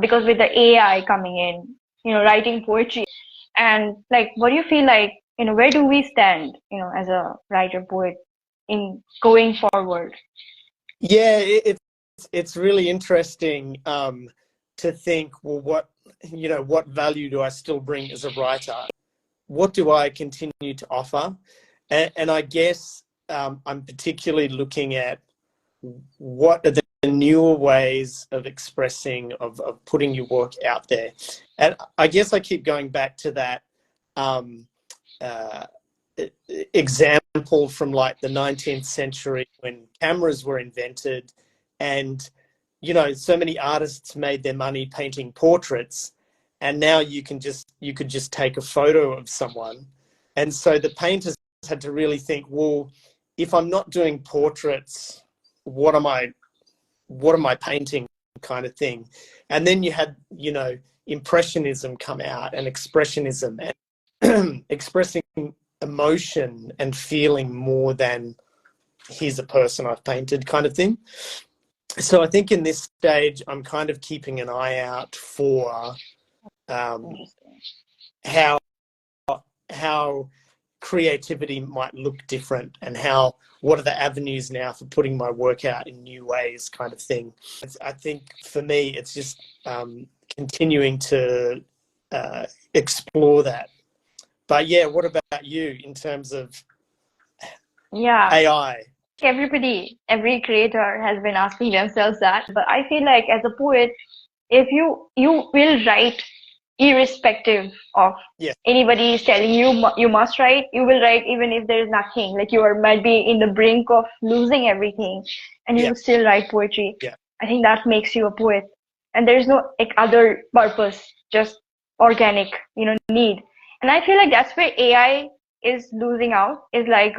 because with the AI coming in, writing poetry, and like, what do you feel like, where do we stand, as a writer poet in going forward? Yeah, it's really interesting to think, well, what value do I still bring as a writer? What do I continue to offer? And I guess I'm particularly looking at what are the newer ways of expressing, of putting your work out there. And I guess I keep going back to that example from like the 19th century when cameras were invented, and so many artists made their money painting portraits, and now you could just take a photo of someone. And so the painters had to really think, well, if I'm not doing portraits, what am I painting, kind of thing. And then you had impressionism come out, and expressionism, and expressing emotion and feeling more than here's a person I've painted, kind of thing. So I think in this stage I'm kind of keeping an eye out for how creativity might look different, and what are the avenues now for putting my work out in new ways, kind of thing. I think for me it's just continuing to explore that. But yeah, what about you in terms of AI? Every creator has been asking themselves that. But I feel like as a poet, if you will write irrespective of anybody is telling you you must write, you will write even if there is nothing. Like might be in the brink of losing everything, and you will still write poetry. I think that makes you a poet, and there is no other purpose, just organic, need. And I feel like that's where AI is losing out. Is like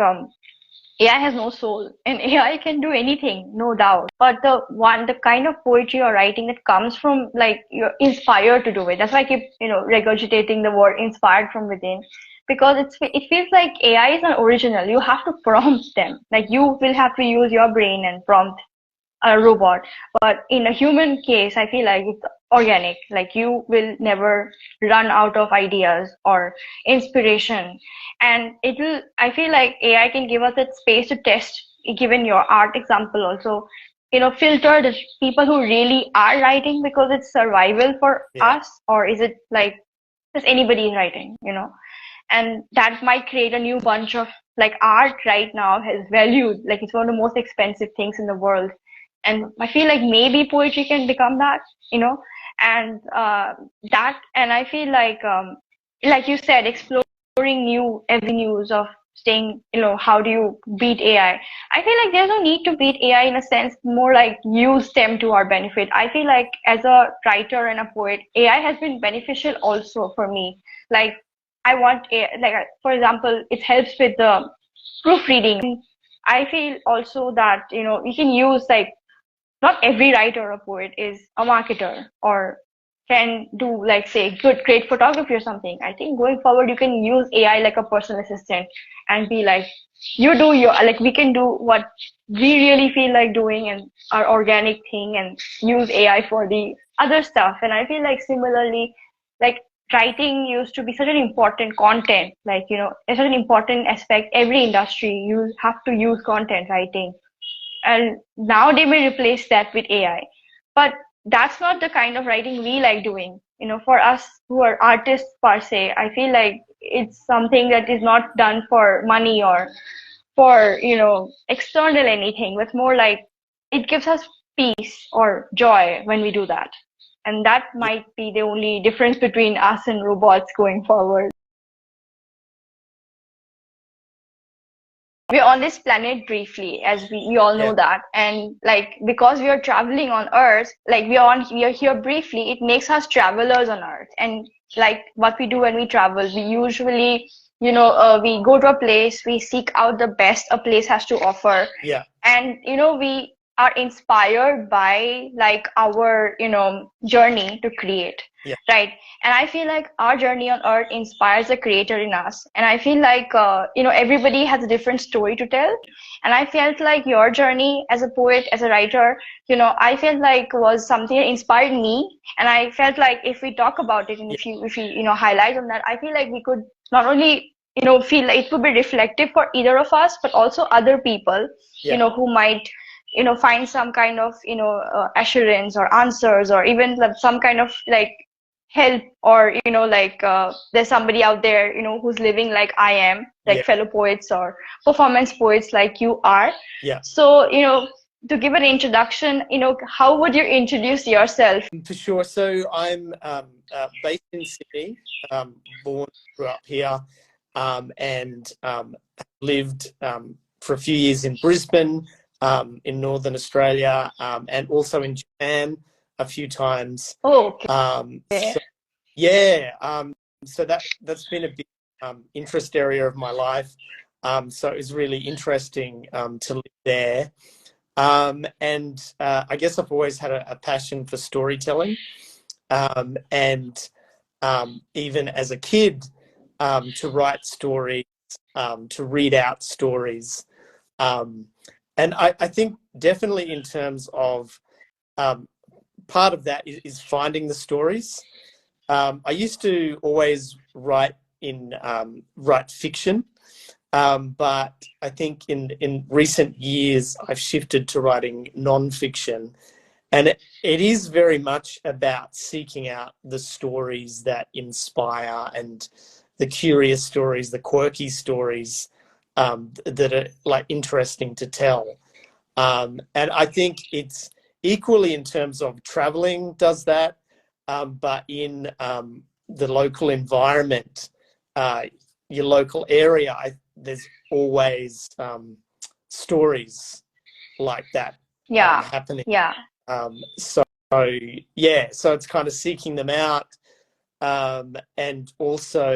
AI has no soul, and AI can do anything, no doubt. But the kind of poetry or writing that comes from, like, you're inspired to do it. That's why I keep, regurgitating the word inspired from within, because it feels like AI is not original. You have to prompt them. Like, you will have to use your brain and prompt a robot. But in a human case, I feel like it's organic. Like, you will never run out of ideas or inspiration. And I feel like AI can give us that space to test, given your art example also, filter the people who really are writing because it's survival for us, or is it like just anybody writing, and that might create a new bunch of, like, art right now has valued, like, it's one of the most expensive things in the world. And I feel like maybe poetry can become that, and and I feel like you said, exploring new avenues of saying, how do you beat AI? I feel like there's no need to beat AI, in a sense, more like use them to our benefit. I feel like as a writer and a poet, AI has been beneficial also for me. Like, I want for example, it helps with the proofreading. I feel also that, you can use, like, not every writer or poet is a marketer or can do, like, say, great photography or something. I think going forward, you can use AI like a personal assistant and be like, you do we can do what we really feel like doing and our organic thing, and use AI for the other stuff. And I feel like similarly, like, writing used to be such an important content, like, it's such an important aspect. Every industry, you have to use content writing. And now they may replace that with AI. But that's not the kind of writing we like doing. For us who are artists per se, I feel like it's something that is not done for money or for, external anything, but more like it gives us peace or joy when we do that. And that might be the only difference between us and robots going forward. We're on this planet briefly, as we all know that, and like, because we are traveling on Earth, like, we are here briefly, it makes us travelers on Earth. And like, what we do when we travel, we usually, we go to a place, we seek out the best a place has to offer, and we are inspired by like our, journey to create. Yeah. Right. And I feel like our journey on earth inspires a creator in us. And I feel like, everybody has a different story to tell. And I felt like your journey as a poet, as a writer, I felt like was something that inspired me. And I felt like if we talk about it and if you, highlight on that, I feel like we could not only, feel like it could be reflective for either of us, but also other people, who might, find some kind of, assurance or answers, or even some kind of like help, or there's somebody out there who's living like I am, like fellow poets or performance poets like you are. So to give an introduction, how would you introduce yourself? For sure. So I'm based in Sydney, born, grew up here, and lived for a few years in Brisbane, in Northern Australia, and also in Japan a few times. Oh, okay. So that's been a big interest area of my life. So it was really interesting to live there. And I guess I've always had a passion for storytelling. And even as a kid, to write stories, to read out stories. And I think definitely in terms of part of that is finding the stories. I used to always write fiction, but I think in recent years I've shifted to writing non-fiction, and it is very much about seeking out the stories that inspire, and the curious stories, the quirky stories that are like interesting to tell. And I think it's equally in terms of traveling does that, but in the local environment, your local area, there's always stories like that happening. So it's kind of seeking them out, and also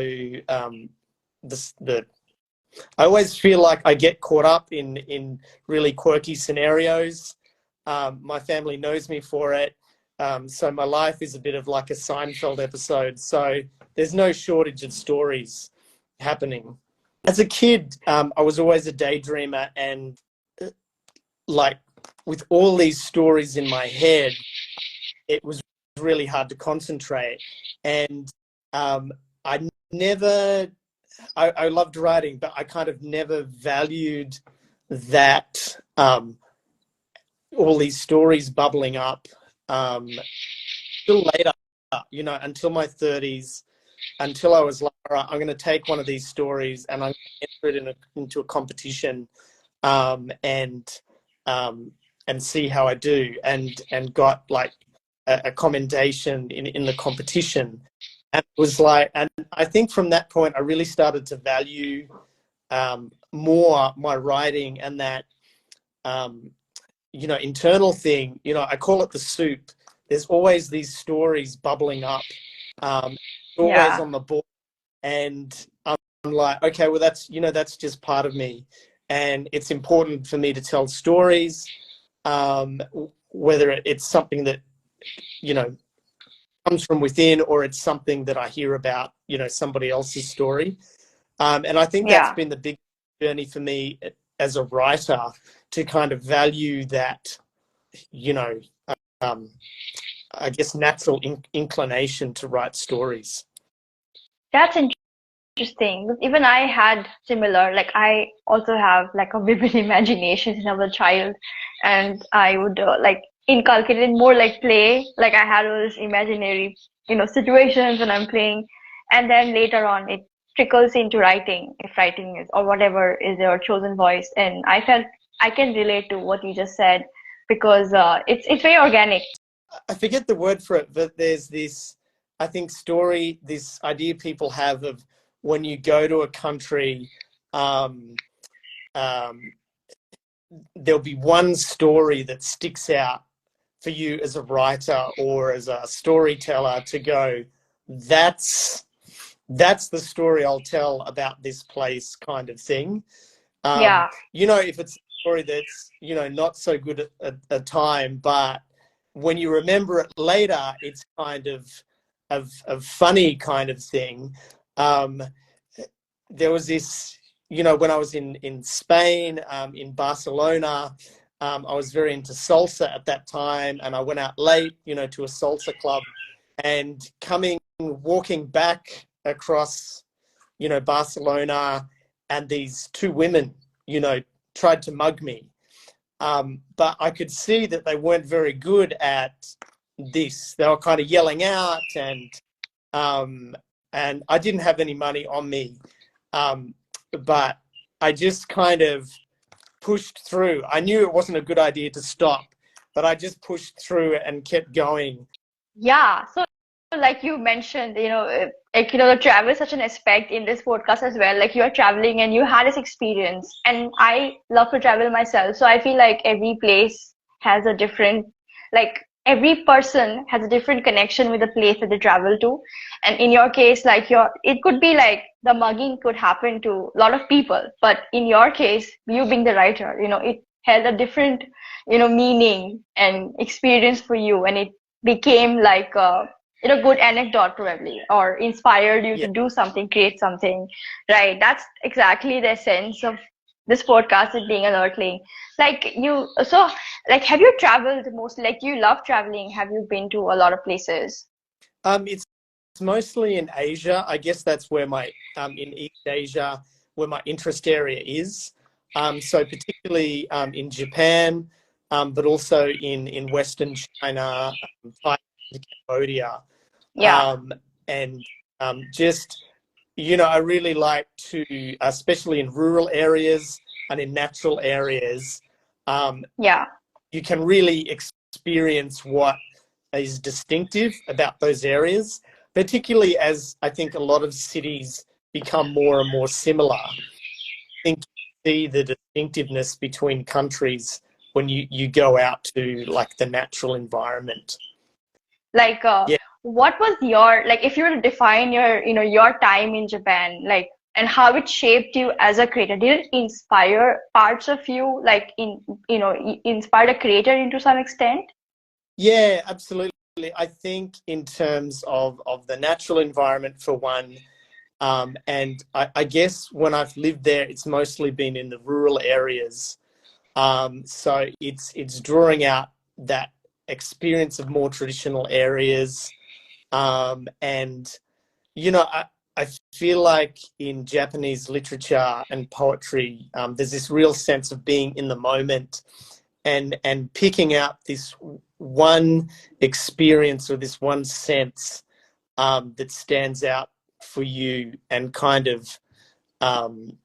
I always feel like I get caught up in really quirky scenarios. My family knows me for it. So my life is a bit of like a Seinfeld episode. So there's no shortage of stories happening. As a kid, I was always a daydreamer, and like with all these stories in my head, it was really hard to concentrate. And I loved writing, but I kind of never valued that, all these stories bubbling up till later, until my 30s, until I was like, all right, I'm going to take one of these stories and I'm going to enter it into a competition, and see how I do, and got like a commendation in the competition. And it was like, and I think from that point, I really started to value more my writing, and that, internal thing, I call it the soup. There's always these stories bubbling up, always on the board. And I'm like, okay, well, that's just part of me. And it's important for me to tell stories, whether it's something that, comes from within, or it's something that I hear about, somebody else's story. And I think that's been the big journey for me as a writer, to kind of value that, I guess, natural inclination to write stories. That's interesting. Even I had similar, like I also have like a vivid imagination since I was a child, and I would like inculcate it more like play. Like I had all these imaginary, situations when I'm playing, and then later on it trickles into writing, if writing is, or whatever is your chosen voice. And I felt I can relate to what you just said, because it's very organic. I forget the word for it, but there's this, I think, story, this idea people have of when you go to a country, there'll be one story that sticks out for you as a writer or as a storyteller to go, that's the story I'll tell about this place, kind of thing. If it's story that's, you know, not so good at a time, but when you remember it later, it's kind of funny kind of thing. There was this, you know, when I was in Spain, in Barcelona, I was very into salsa at that time, and I went out late, you know, to a salsa club, and walking back across, you know, Barcelona, and these two women, you know, tried to mug me. But I could see that they weren't very good at this. They were kind of yelling out, and I didn't have any money on me. But I just kind of pushed through. I knew it wasn't a good idea to stop, but I just pushed through and kept going. Yeah. So like you mentioned, like, the travel is such an aspect in this podcast as well. Like, you are traveling and you had this experience, and I love to travel myself. So I feel like every place has a different, like, every person has a different connection with the place that they travel to. And in your case, like, it could be like the mugging could happen to a lot of people, but in your case, you being the writer, it had a different, meaning and experience for you, and it became like a good anecdote probably, or inspired you Yeah. to do something, create something, right? That's exactly the essence of this podcast, it being an earthling. Like, have you traveled mostly? Like, you love traveling. Have you been to a lot of places? It's mostly in Asia. I guess that's where in East Asia, where my interest area is. So particularly in Japan, but also in Western China, Thailand, Cambodia. Yeah. And just, I really like to, especially in rural areas and in natural areas, Yeah. you can really experience what is distinctive about those areas, particularly as I think a lot of cities become more and more similar. I think you see the distinctiveness between countries when you go out to like the natural environment. Like, Yeah. what was your, like, if you were to define your time in Japan, like, and how it shaped you as a creator? Did it inspire parts of you, like, inspire a creator into some extent? Yeah, absolutely. I think in terms of the natural environment for one, and I guess when I've lived there, it's mostly been in the rural areas. So it's drawing out that experience of more traditional areas. And, I feel like in Japanese literature and poetry, there's this real sense of being in the moment and picking out this one experience or this one sense that stands out for you, and kind of, um,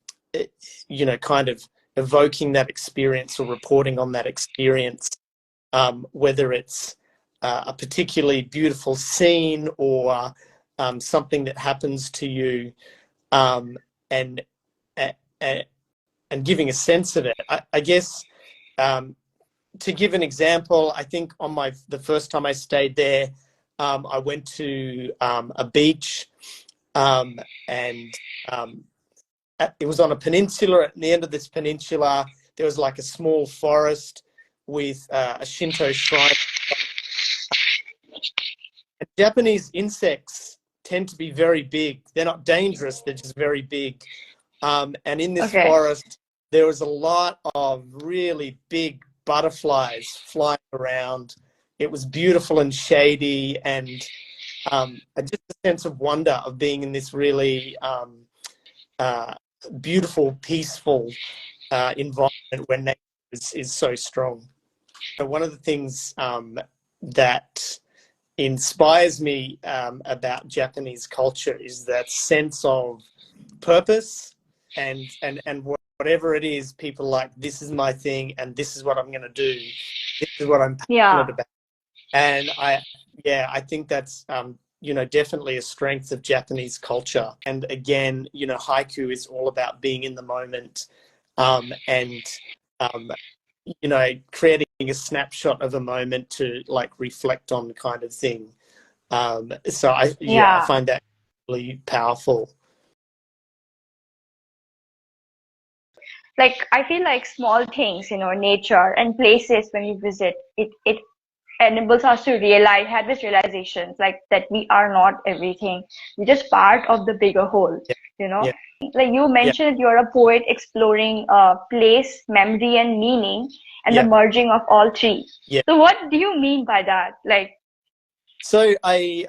kind of evoking that experience or reporting on that experience, whether it's a particularly beautiful scene or something that happens to you, um, and, and and giving a sense of it. I guess, to give an example, I think on the first time I stayed there, I went to a beach, and it was on a peninsula. At the end of this peninsula, there was like a small forest with a Shinto shrine. And Japanese insects tend to be very big. They're not dangerous, they're just very big. And in this Okay. forest, there was a lot of really big butterflies flying around. It was beautiful and shady, and just a sense of wonder of being in this really beautiful, peaceful environment where nature is so strong. So one of the things that inspires me about Japanese culture is that sense of purpose, and whatever it is, people like, this is my thing and this is what I'm going to do. This is what I'm passionate Yeah. about. And I think that's, definitely a strength of Japanese culture. And again, haiku is all about being in the moment, and, creating a snapshot of a moment to like reflect on, kind of thing. So I Yeah. find that really powerful. like I feel like small things, nature and places when you visit, it enables us to have this realizations like that we are not everything. We're just part of the bigger whole, Yeah. you know. Yeah. Like you Yeah. mentioned, you're a poet exploring place, memory, and meaning, and the Yeah. merging of all three. Yeah. So what do you mean by that? Like, so a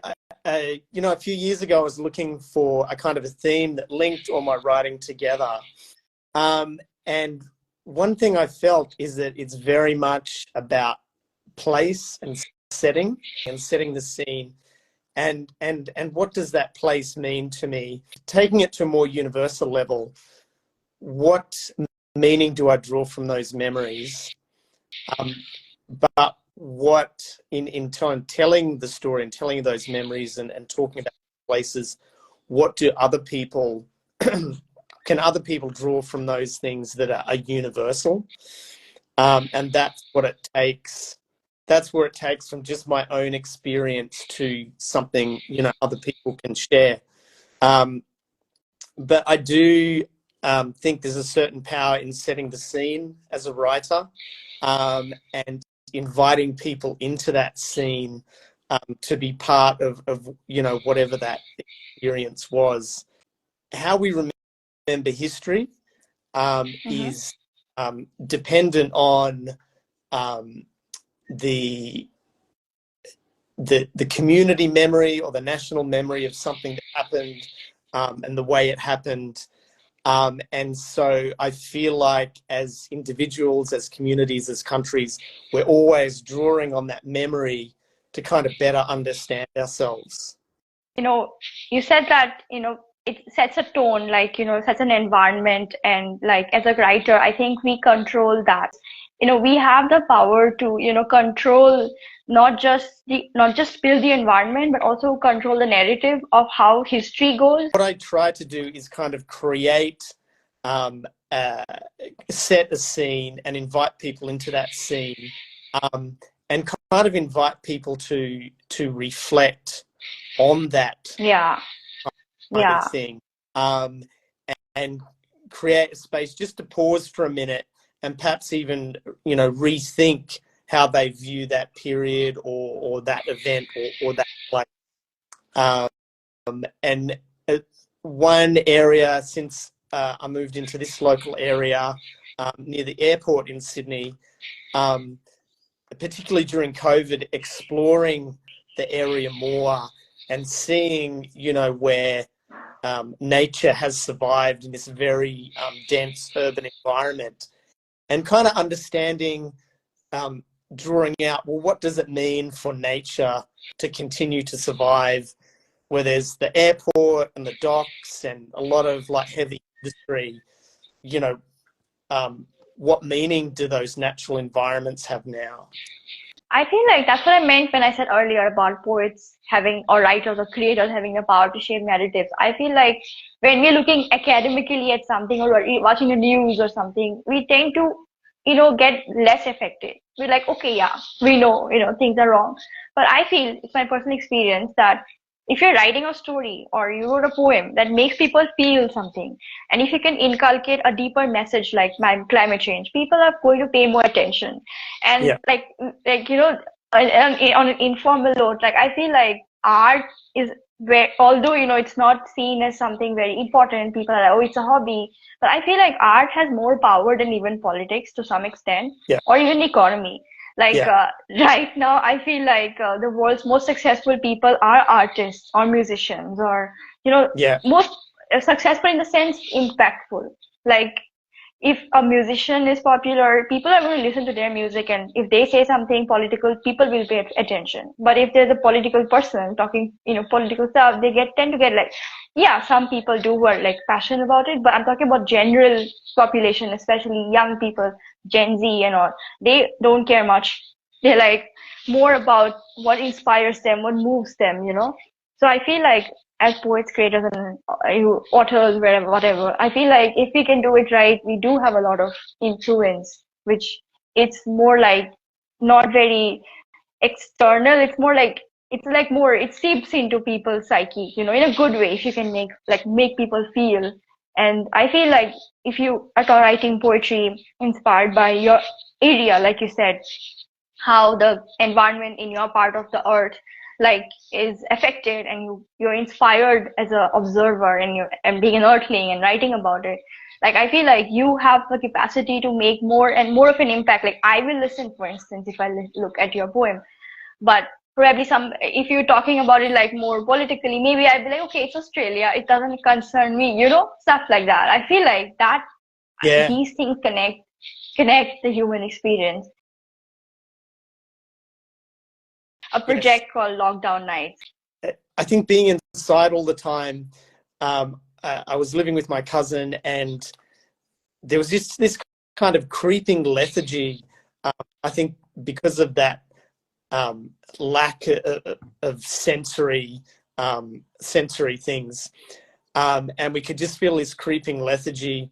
few years ago, I was looking for a kind of a theme that linked all my writing together. And one thing I felt is that it's very much about place and setting the scene. And what does that place mean to me? Taking it to a more universal level, what meaning do I draw from those memories? But what in time telling the story and telling those memories and talking about places, what do other people can other people draw from those things that are universal? And that's what it takes. That's where it takes from just my own experience to something, other people can share. But I do think there's a certain power in setting the scene as a writer, and inviting people into that scene to be part of whatever that experience was. How we remember history is dependent on the community memory or the national memory of something that happened, and the way it happened. And so I feel like as individuals, as communities, as countries, we're always drawing on that memory to kind of better understand ourselves. You said that, it sets a tone, like, sets an environment. And like, as a writer, I think we control that. We have the power to, control not just build the environment, but also control the narrative of how history goes. What I try to do is kind of create, set a scene and invite people into that scene, and kind of invite people to reflect on that kind of thing, and create a space just to pause for a minute and perhaps even rethink how they view that period or that event or that place. And one area, since I moved into this local area near the airport in Sydney, particularly during COVID, exploring the area more and seeing, where nature has survived in this very dense urban environment, and kind of understanding, drawing out, well, what does it mean for nature to continue to survive where there's the airport and the docks and a lot of like heavy industry? What meaning do those natural environments have now? I feel like that's what I meant when I said earlier about poets having, or writers or creators having the power to shape narratives. I feel like when we're looking academically at something or watching the news or something, we tend to, get less affected. We're like, okay, yeah, we know, things are wrong. But I feel, it's my personal experience, that if you're writing a story or you wrote a poem that makes people feel something, and if you can inculcate a deeper message like climate change, people are going to pay more attention. And on an informal note, like I feel like art is where, although it's not seen as something very important, people are like, oh, it's a hobby. But I feel like art has more power than even politics to some extent, or even economy. Like right now, I feel like the world's most successful people are artists or musicians, or most successful in the sense impactful. Like if a musician is popular, people are going to listen to their music, and if they say something political, people will pay attention. But if there's a political person talking, political stuff, they tend to get like, yeah, some people do who are like passionate about it, but I'm talking about general population, especially young people, Gen Z and all. They don't care much. They're like more about what inspires them, what moves them, So I feel like as poets, creators, and authors, whatever, I feel like if we can do it right, we do have a lot of influence, which it's more like not very external. It's more like it seeps into people's psyche, in a good way. If you can make people feel And I feel like if you are writing poetry inspired by your area, like you said, how the environment in your part of the earth like is affected, and you're inspired as an observer, and you're and being an earthling and writing about it, like I feel like you have the capacity to make more and more of an impact. Like I will listen, for instance, if I look at your poem, but probably some, if you're talking about it like more politically, maybe I'd be like, okay, it's Australia, it doesn't concern me, stuff like that. I feel like that these things connect the human experience. A project called Lockdown Nights. I think being inside all the time, I was living with my cousin, and there was just this kind of creeping lethargy. I think because of that lack of sensory things, and we could just feel this creeping lethargy,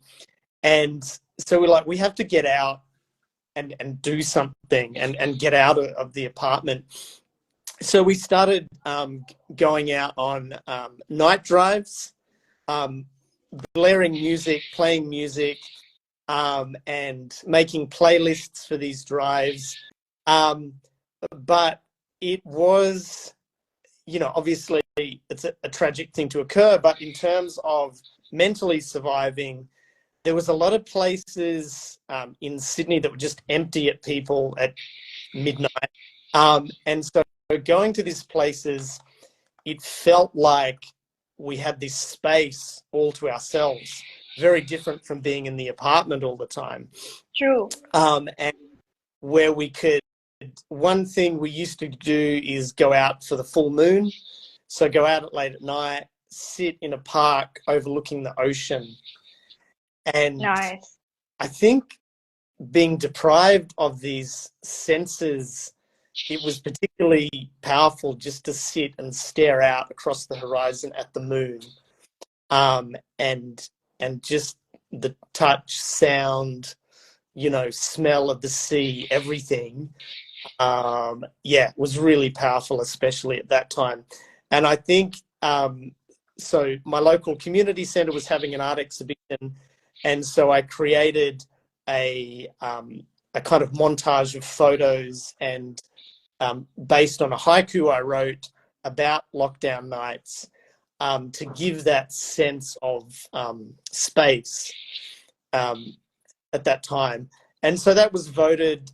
and so we're like, we have to get out and do something and get out of the apartment. So we started going out on night drives, blaring music, playing music, and making playlists for these drives. But it was, obviously it's a tragic thing to occur, but in terms of mentally surviving, there was a lot of places in Sydney that were just empty at people at midnight. And so going to these places, it felt like we had this space all to ourselves, very different from being in the apartment all the time. True. And where we could, one thing we used to do is go out for the full moon. So go out late at night, sit in a park overlooking the ocean. And nice. I think being deprived of these senses, it was particularly powerful just to sit and stare out across the horizon at the moon, and just the touch, sound, smell of the sea, everything. Was really powerful, especially at that time. And I think so. My local community centre was having an art exhibition, and so I created a kind of montage of photos and. Based on a haiku I wrote about lockdown nights, to give that sense of space at that time. And so that was voted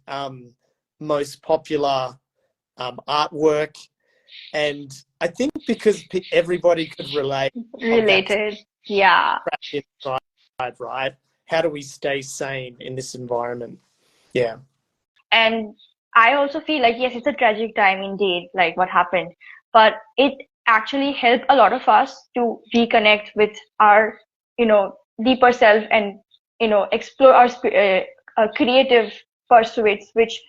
most popular artwork. And I think because everybody could related, yeah. Inside, right? How do we stay sane in this environment? Yeah. And I also feel like, yes, it's a tragic time indeed, like what happened, but it actually helped a lot of us to reconnect with our, deeper self, and, explore our creative pursuits, which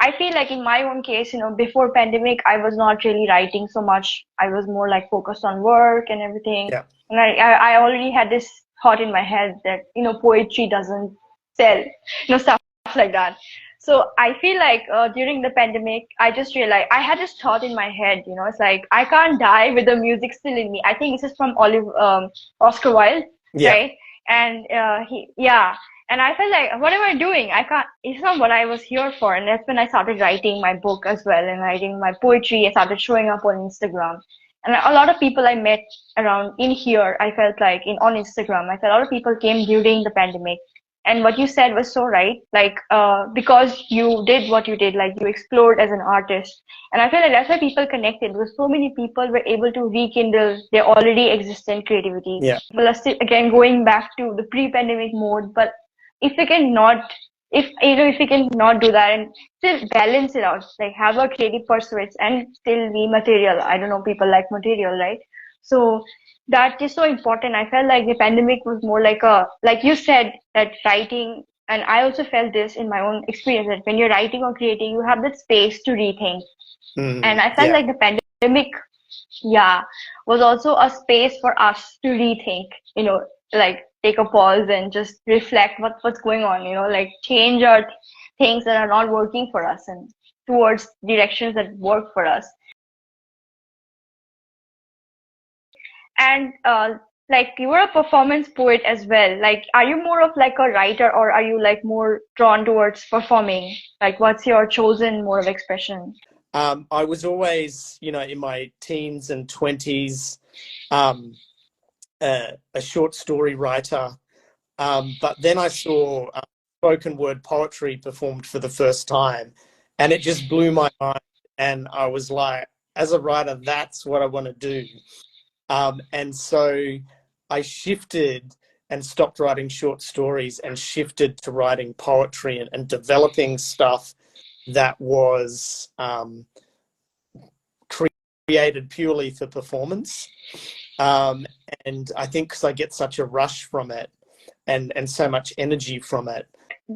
I feel like in my own case, before pandemic, I was not really writing so much. I was more like focused on work and everything. Yeah. And I already had this thought in my head that, poetry doesn't sell, stuff like that. So I feel like during the pandemic, I just realized I had this thought in my head, it's like I can't die with the music still in me. I think this is from Oscar Wilde, right? And and I felt like, what am I doing? I can't. It's not what I was here for. And that's when I started writing my book as well, and writing my poetry. I started showing up on Instagram, and a lot of people I met around in here, I felt like on Instagram, I felt a lot of people came during the pandemic. And what you said was so right, like because you did what you did, like you explored as an artist. And I feel like that's why people connected, because so many people were able to rekindle their already existent creativity. Yeah. People are still, again, going back to the pre-pandemic mode. But if we can not, if we can not do that and still balance it out, like have our creative pursuits and still be material. I don't know, people like material, right? So that is so important. I felt like the pandemic was more like you said, that writing, and I also felt this in my own experience, that when you're writing or creating, you have that space to rethink. And I felt like the pandemic, was also a space for us to rethink, like take a pause and just reflect what's going on, like change our things that are not working for us and towards directions that work for us. And like you are a performance poet as well. Like, are you more of like a writer, or are you like more drawn towards performing? Like, what's your chosen mode of expression? I was always, in my teens and 20s, um, a short story writer. But then I saw spoken word poetry performed for the first time, and it just blew my mind. And I was like, as a writer, that's what I want to do. And so I shifted and stopped writing short stories and shifted to writing poetry and developing stuff that was created purely for performance. And I think because I get such a rush from it and so much energy from it.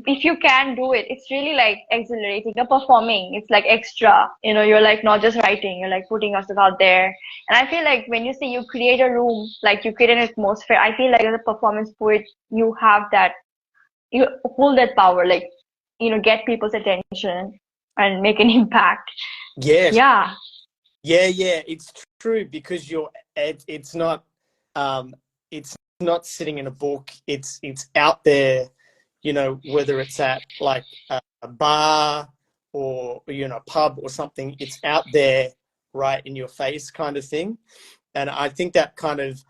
If you can do it, it's really like exhilarating. You're performing, it's like extra. You're like not just writing, you're like putting yourself out there. And I feel like when you say you create a room, like you create an atmosphere, I feel like as a performance poet, you have that, you hold that power, like, get people's attention and make an impact. Yes. Yeah. Yeah, it's true, because it's not sitting in a book. It's out there, whether it's at like a bar or a pub or something. It's out there, right in your face, kind of thing. And I think that kind of,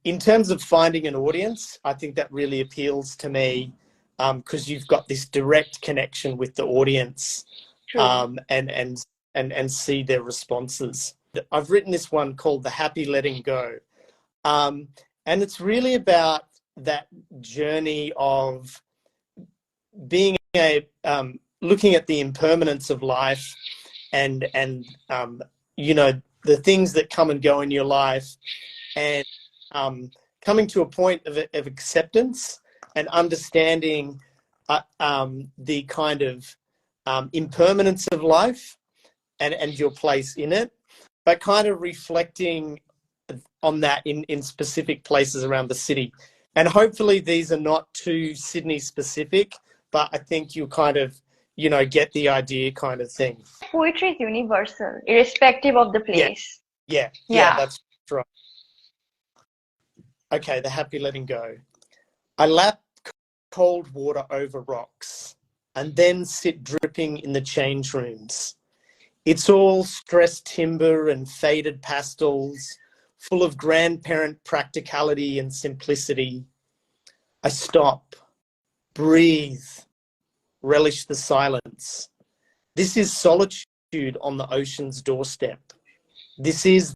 in terms of finding an audience, I think that really appeals to me, because you've got this direct connection with the audience, and see their responses. I've written this one called The Happy Letting Go. And it's really about that journey of being looking at the impermanence of life and the things that come and go in your life, and coming to a point of acceptance and understanding the kind of impermanence of life and your place in it, but kind of reflecting on that in specific places around the city. And hopefully these are not too Sydney specific, but I think you kind of, get the idea, kind of thing. Poetry is universal, irrespective of the place. Yeah, that's right. Okay, The Happy Letting Go. I lap cold water over rocks and then sit dripping in the change rooms. It's all stressed timber and faded pastels, full of grandparent practicality and simplicity. I stop, breathe, relish the silence. This is solitude on the ocean's doorstep. This is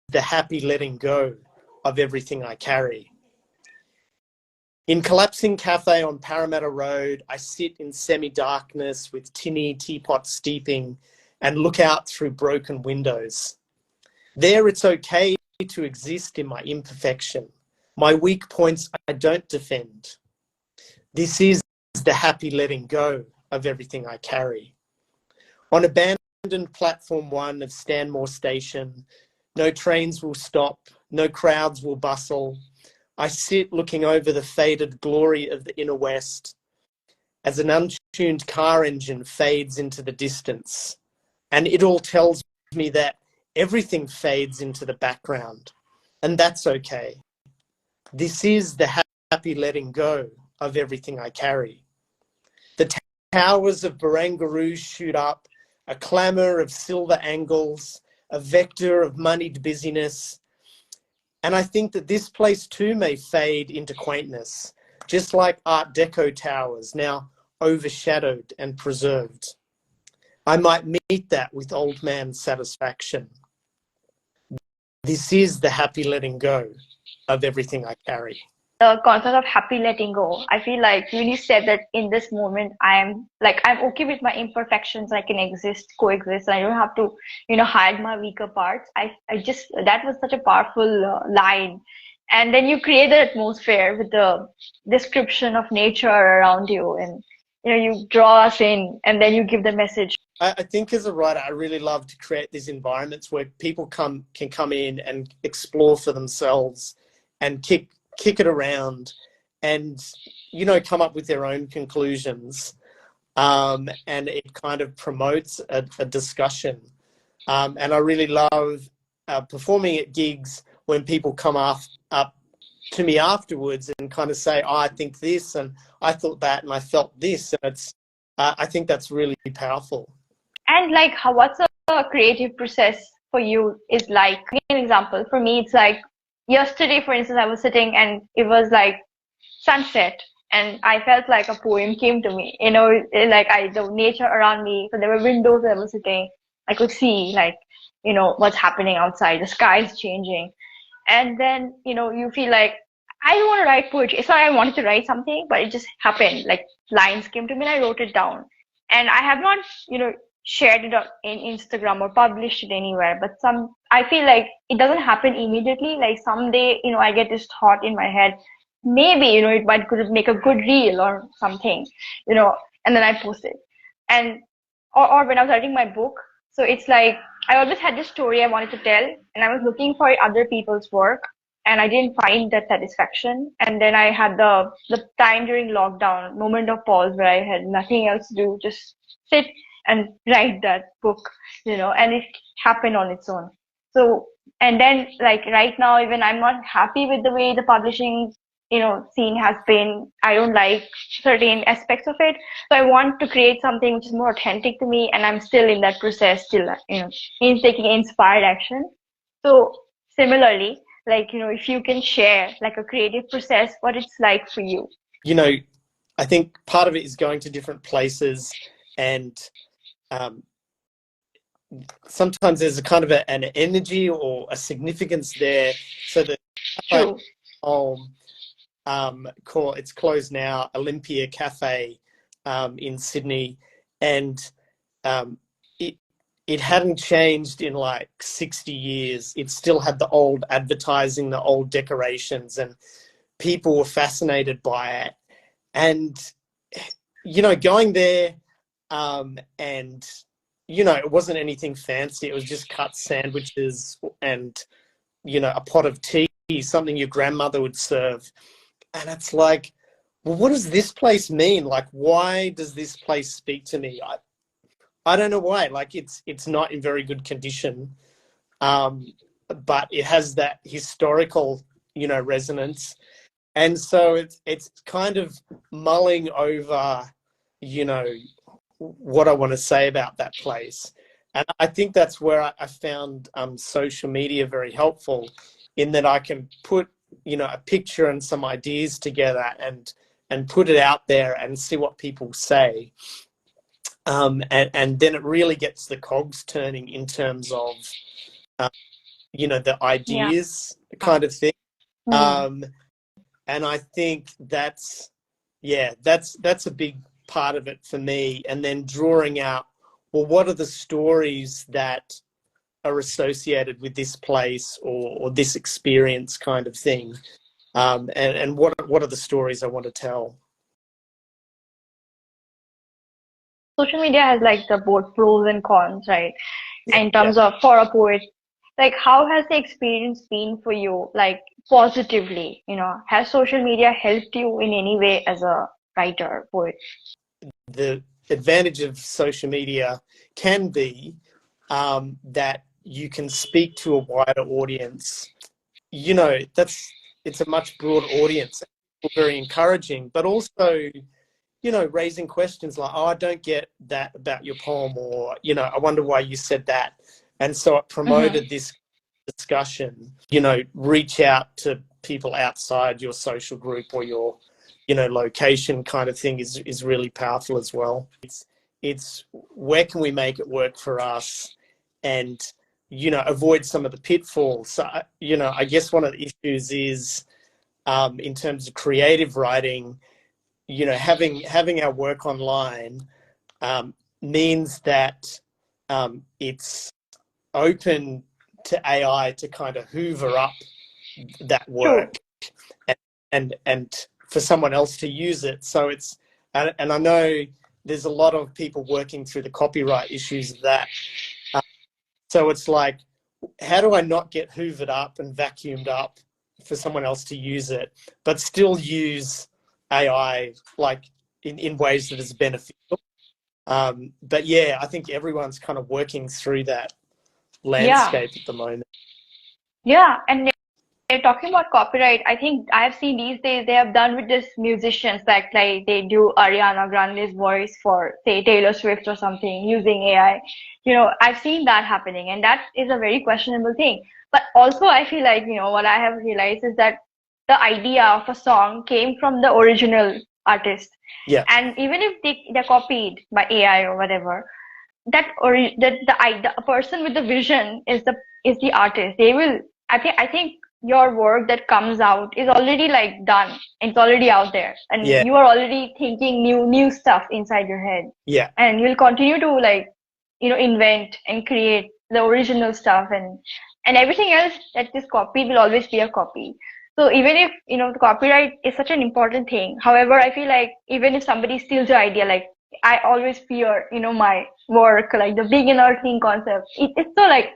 the happy letting go of everything I carry. In collapsing cafe on Parramatta Road, I sit in semi-darkness with tinny teapot steeping and look out through broken windows. There it's okay to exist in my imperfection. My weak points I don't defend. This is the happy letting go of everything I carry. On abandoned platform 1 of Stanmore Station, no trains will stop, no crowds will bustle. I sit looking over the faded glory of the inner west as an untuned car engine fades into the distance. And it all tells me that everything fades into the background, and that's okay. This is the happy letting go of everything I carry. The towers of Barangaroo shoot up, a clamour of silver angles, a vector of moneyed busyness. And I think that this place too may fade into quaintness, just like Art Deco towers, now overshadowed and preserved. I might meet that with old man satisfaction. This is the happy letting go of everything I carry. The concept of happy letting go, I feel like you really said that in this moment, I'm okay with my imperfections. I can coexist. I don't have to, hide my weaker parts. That was such a powerful line. And then you create the atmosphere with the description of nature around you, and, you draw us in, and then you give the message. I think as a writer, I really love to create these environments where people can come in and explore for themselves and kick it around and, come up with their own conclusions. And it kind of promotes a discussion. And I really love performing at gigs when people come up to me afterwards and kind of say, oh, I think this, and I thought that, and I felt this. And it's, I think that's really powerful. And like, what's a creative process for you is like? Give me an example. For me, it's like yesterday, for instance, I was sitting and it was like sunset, and I felt like a poem came to me. You know, like the nature around me. So there were windows that I was sitting. I could see like, you know, what's happening outside. The sky is changing, and then you know, you feel like I don't want to write poetry. It's not I wanted to write something, but it just happened. Like lines came to me, and I wrote it down. And I have not, you know, shared it in Instagram or published it anywhere. But I feel like it doesn't happen immediately. Like someday, you know, I get this thought in my head. Maybe, you know, could make a good reel or something, you know, and then I post it. And, or when I was writing my book. So it's like, I always had this story I wanted to tell, and I was looking for other people's work, and I didn't find that satisfaction. And then I had the time during lockdown, moment of pause where I had nothing else to do, just sit and write that book, you know, and it happened on its own. So, and then like right now, even I'm not happy with the way the publishing, you know, scene has been. I don't like certain aspects of it. So I want to create something which is more authentic to me, and I'm still in that process, still, you know, in taking inspired action. So similarly, like, you know, if you can share like a creative process, what it's like for you. You know, I think part of it is going to different places, and sometimes there's a kind of an energy or a significance there. So that it's closed now, Olympia Cafe in Sydney, and it hadn't changed in like 60 years. It still had the old advertising, the old decorations, and people were fascinated by it. And, you know, going there and, you know, it wasn't anything fancy. It was just cut sandwiches and, you know, a pot of tea, something your grandmother would serve. And it's like, well, what does this place mean? Like, why does this place speak to me? I don't know why. Like, it's not in very good condition, but it has that historical, you know, resonance. And so it's kind of mulling over, you know, what I want to say about that place. And I think that's where I found social media very helpful, in that I can put, you know, a picture and some ideas together and put it out there and see what people say. And then it really gets the cogs turning in terms of, you know, the ideas kind of thing. And I think that's a big part of it for me. And then drawing out, well, what are the stories that are associated with this place or this experience kind of thing? And what are the stories I want to tell? Social media has like the both pros and cons, right? In terms of for a poet, like how has the experience been for you, like positively, you know, has social media helped you in any way as a writer, poet? The advantage of social media can be that you can speak to a wider audience. You know, it's a much broader audience, very encouraging, but also, you know, raising questions like, oh, I don't get that about your poem, or, you know, I wonder why you said that. And so it promoted this discussion. You know, reach out to people outside your social group or your, you know, location kind of thing is really powerful as well. It's where can we make it work for us, and, you know, avoid some of the pitfalls. So, you know, I guess one of the issues is in terms of creative writing, you know, having our work online means that it's open to AI to kind of hoover up that work and for someone else to use it. So it's, and I know there's a lot of people working through the copyright issues of that. So it's like, how do I not get hoovered up and vacuumed up for someone else to use it, but still use AI like in ways that is beneficial? But yeah, I think everyone's kind of working through that landscape at the moment. Yeah, and They're talking about copyright. I think I've seen these days they have done with this musicians like they do Ariana Grande's voice for say Taylor Swift or something using AI. I've seen that happening, and that is a very questionable thing. But also I feel like, what I have realized is that the idea of a song came from the original artist. Yeah. And even if they're copied by AI or whatever, the person with the vision is the artist. They will, I think your work that comes out is already like done. It's already out there, and Yeah. you are already thinking new stuff inside your head. Yeah. And you'll continue to like, invent and create the original stuff, and everything else that is copied will always be a copy. So even if, the copyright is such an important thing, however, I feel like even if somebody steals your idea, like I always fear, my work, like the beginner thing concept. It's so like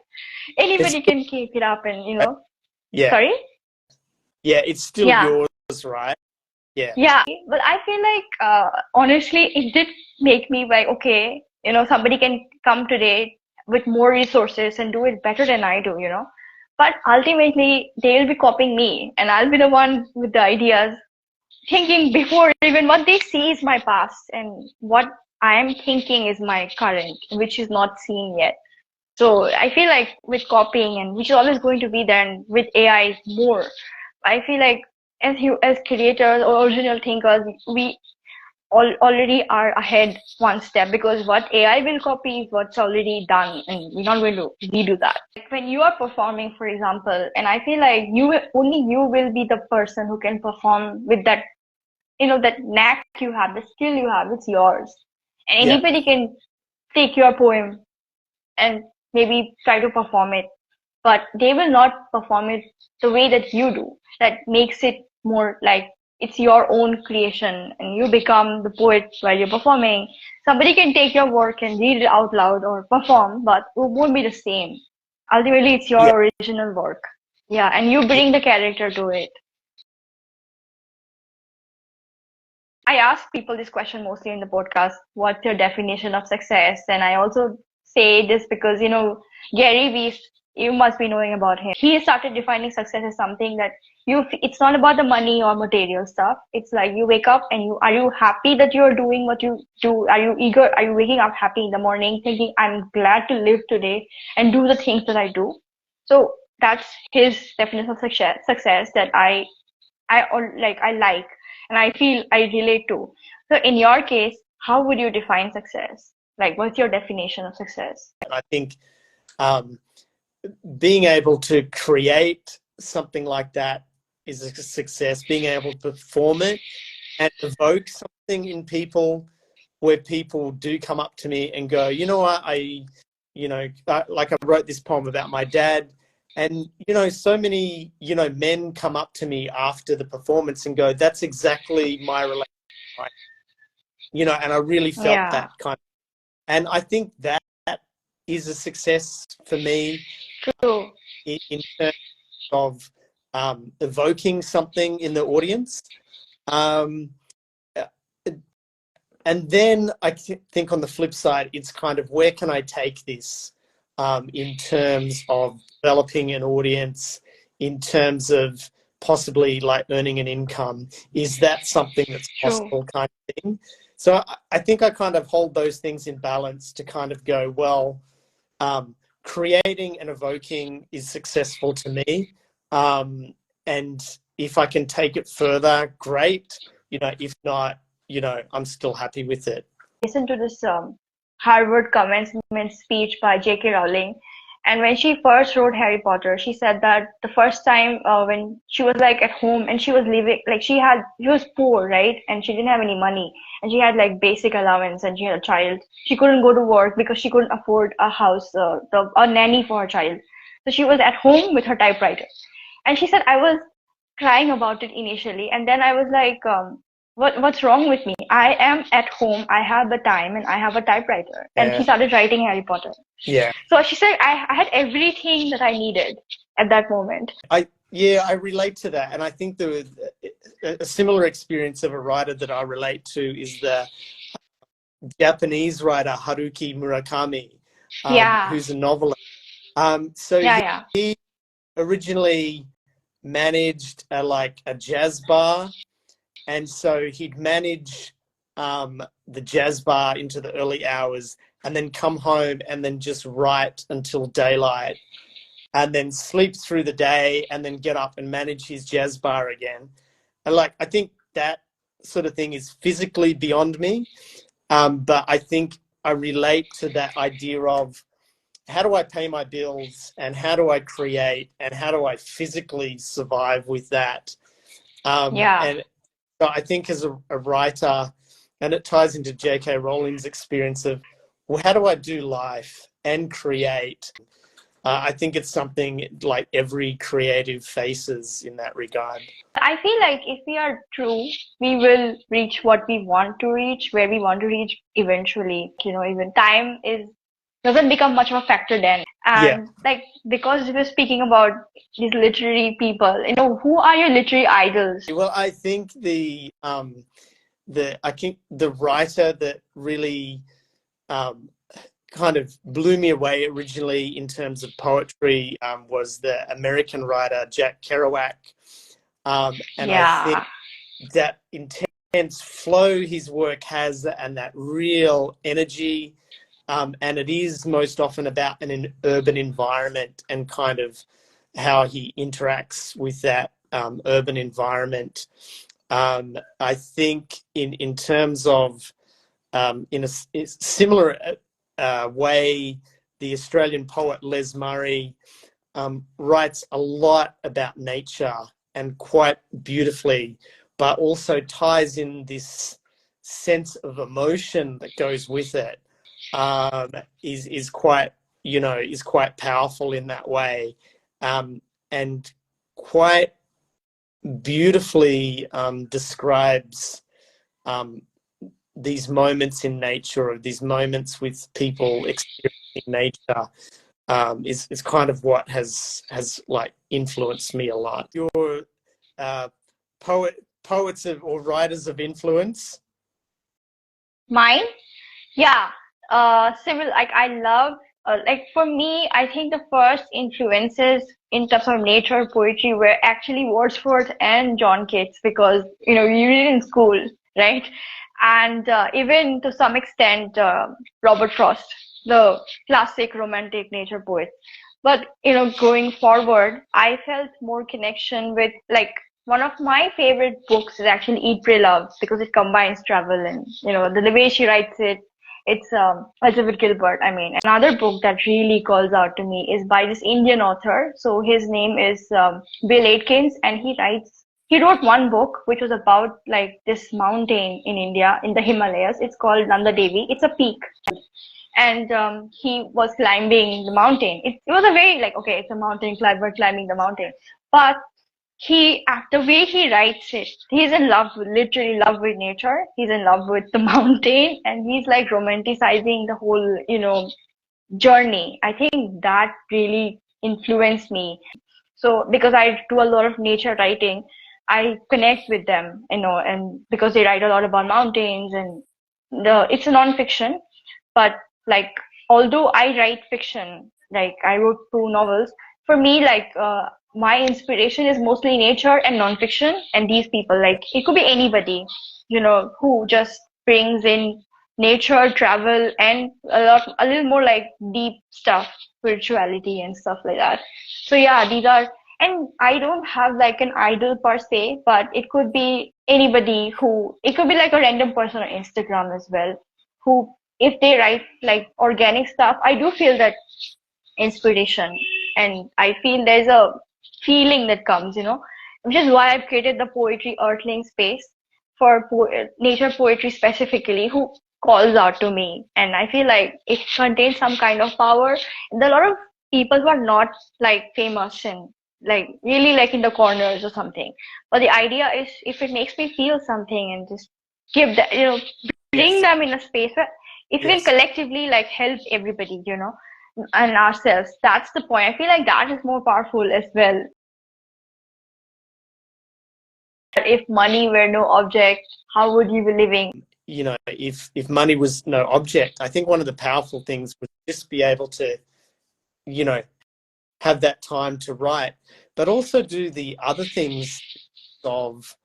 anybody can keep it up and, Yeah. Sorry? Yeah, it's still yours, right? Yeah. Yeah. But I feel like, honestly, it did make me like, okay, somebody can come today with more resources and do it better than I do, But ultimately, they'll be copying me, and I'll be the one with the ideas, thinking before even what they see is my past, and what I am thinking is my current, which is not seen yet. So I feel like with copying, and which is always going to be there, and with AI more, I feel like as creators or original thinkers, we already are ahead one step, because what AI will copy is what's already done, and we're not going to redo that. Like when you are performing, for example, and I feel like only you will be the person who can perform with that, that knack you have, the skill you have, it's yours. And anybody can take your poem and maybe try to perform it, but they will not perform it the way that you do. That makes it more like it's your own creation, and you become the poet while you're performing. Somebody can take your work and read it out loud or perform, but it won't be the same. Ultimately, it's your original work. Yeah, and you bring the character to it. I ask people this question mostly in the podcast: what's your definition of success? And I also say this because, Gary Vee, you must be knowing about him. He started defining success as something that it's not about the money or material stuff. It's like you wake up and are you happy that you're doing what you do? Are you eager? Are you waking up happy in the morning thinking, I'm glad to live today and do the things that I do? So that's his definition of success that I like, and I feel I relate to. So in your case, how would you define success? Like, what's your definition of success? I think being able to create something like that is a success. Being able to perform it and evoke something in people where people do come up to me and go, you know what, I wrote this poem about my dad. And, so many, men come up to me after the performance and go, that's exactly my relationship. And I really felt that kind of, and I think that is a success for me. True. In terms of evoking something in the audience. And then I think on the flip side, it's kind of, where can I take this in terms of developing an audience, in terms of possibly like earning an income? Is that something that's possible, kind of thing? So I think I kind of hold those things in balance to kind of go, well, creating and evoking is successful to me. And if I can take it further, great. If not, I'm still happy with it. Listen to this Harvard commencement speech by J.K. Rowling. And when she first wrote Harry Potter, she said that the first time when she was like at home and she was living, like she was poor, right? And she didn't have any money, and she had like basic allowance, and she had a child. She couldn't go to work because she couldn't afford a house, a nanny for her child. So she was at home with her typewriter. And she said, I was crying about it initially. And then I was like, what's wrong with me? I am at home, I have the time, and I have a typewriter. And she started writing Harry Potter. Yeah. So she said, I had everything that I needed at that moment. I relate to that. And I think a similar experience of a writer that I relate to is the Japanese writer Haruki Murakami, who's a novelist. He originally managed a jazz bar, and so he'd manage the jazz bar into the early hours, and then come home and then just write until daylight, and then sleep through the day, and then get up and manage his jazz bar again. And I think that sort of thing is physically beyond me, but I think I relate to that idea of how do I pay my bills, and how do I create, and how do I physically survive with that? And so I think as a writer, and it ties into J.K. Rowling's experience of, well, how do I do life and create? I think it's something like every creative faces in that regard. I feel like if we are true, we will reach what we want to reach, where we want to reach eventually. Even time doesn't become much of a factor then. And because we're speaking about these literary people, who are your literary idols? Well, I think the writer that really kind of blew me away originally in terms of poetry was the American writer Jack Kerouac. I think that intense flow his work has, and that real energy, and it is most often about an urban environment and kind of how he interacts with that urban environment. I think in terms of in a similar way, the Australian poet Les Murray writes a lot about nature, and quite beautifully, but also ties in this sense of emotion that goes with it. Is quite powerful in that way, and quite beautifully describes these moments in nature, or these moments with people experiencing nature. Is kind of what has influenced me a lot. Your poets or writers of influence? Mine? Yeah. Similar. I love, for me, I think the first influences in terms of nature poetry were actually Wordsworth and Keats, because you read in school, right? And even to some extent Robert Frost, the classic romantic nature poet. But going forward, I felt more connection with, one of my favorite books is actually Eat, Pray, Love, because it combines travel and the way she writes it. It's Elizabeth Gilbert. I mean, another book that really calls out to me is by this Indian author. So his name is Bill Atkins, and he wrote one book which was about this mountain in India, in the Himalayas. It's called Nanda Devi. It's a peak. And he was climbing the mountain. It was a very okay, it's a mountain climber climbing the mountain. But the way he writes it, he's in love, literally love with nature. He's in love with the mountain, and he's romanticizing the whole, journey. I think that really influenced me. So because I do a lot of nature writing, I connect with them, and because they write a lot about mountains, and it's a non-fiction, but although I write fiction, I wrote 2 novels, for me, my inspiration is mostly nature and non-fiction, and these people, it could be anybody, who just brings in nature, travel, and a little more deep stuff, spirituality and stuff like that. So yeah, these are, and I don't have an idol per se, but it could be anybody it could be a random person on Instagram as well, who, if they write organic stuff, I do feel that inspiration, and I feel there's a feeling that comes, which is why I've created the Poetry Earthling space for nature poetry specifically, who calls out to me, and I feel it contains some kind of power. There are a lot of people who are not famous and really in the corners or something, but the idea is, if it makes me feel something and just give that, bring them in a space where if we can collectively help everybody, and ourselves, that's the point. I feel that is more powerful as well. If money were no object, how would you be living? If money was no object, I think one of the powerful things would just be able to, have that time to write. but also do the other things of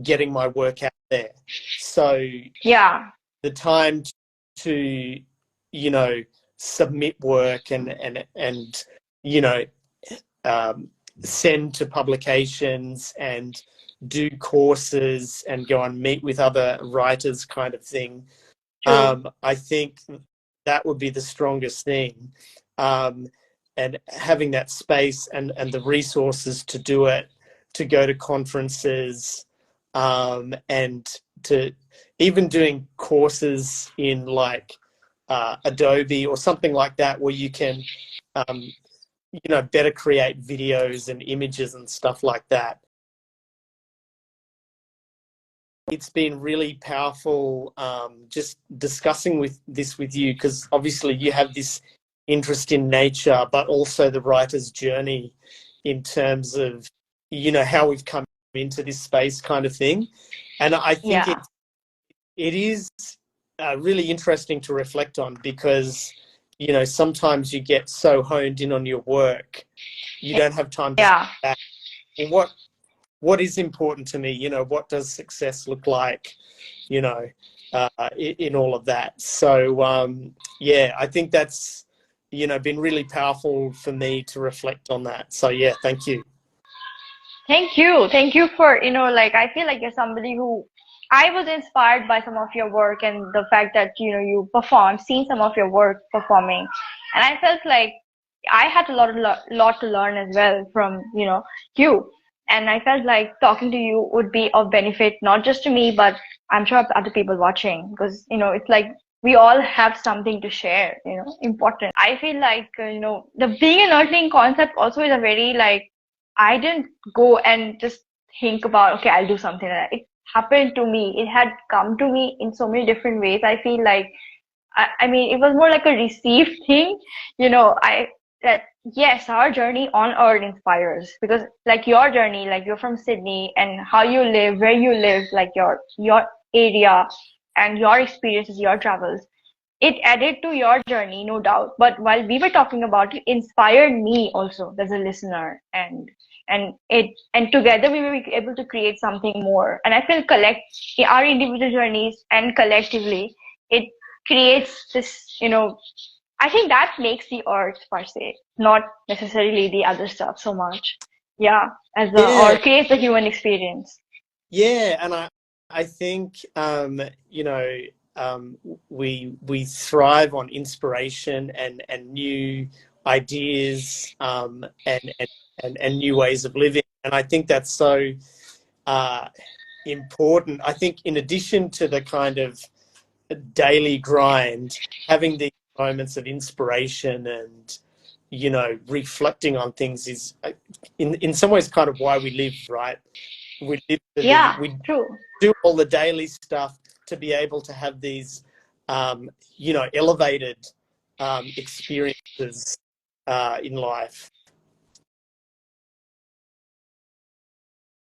getting my work out there. So Yeah. the time to, you know, submit work and you know, send to publications and do courses and go and meet with other writers kind of thing. I think that would be the strongest thing. And having that space and the resources to do it, to go to conferences, and to even doing courses in like Adobe or something like that, where you can, you know, better create videos and images and stuff like that. It's been really powerful, just discussing this with you, because obviously you have this interest in nature, but also the writer's journey in terms of, you know, how we've come into this space kind of thing. And I think it is really interesting to reflect on, because, you know, sometimes you get so honed in on your work, you don't have time to step back. Well, what is important to me? You know, what does success look like? You know, in all of that. So yeah, I think that's, you know, been really powerful for me to reflect on that. So yeah, thank you. Thank you. Thank you for, like, I feel like you're somebody who I was inspired by some of your work and the fact that, you perform, seen some of your work performing. And I felt like I had lot to learn as well from, you. And I felt like talking to you would be of benefit, not just to me, but I'm sure other people watching, because, it's like we all have something to share, important. I feel like, the being an earthling concept also is a very like, I didn't go and just think about, okay, I'll do something like that. It happened to me. It had come to me in so many different ways. I feel like, I mean, it was more like a received thing. That yes, our journey on Earth inspires, because like your journey, like you're from Sydney and how you live, where you live, like your area and your experiences, your travels, it added to your journey, no doubt. But while we were talking about it, inspired me also as a listener, and together we were able to create something more. And I feel our individual journeys and collectively, it creates this, I think that makes the earth per se, not necessarily the other stuff so much. Yeah, or creates the human experience. Yeah, and I think you know, we thrive on inspiration and new ideas, and new ways of living, and I think that's so important. I think in addition to the kind of daily grind, having these moments of inspiration and, you know, reflecting on things is in some ways kind of why we live, right? We live we true. do all the daily stuff to be able to have these you know, elevated experiences in life.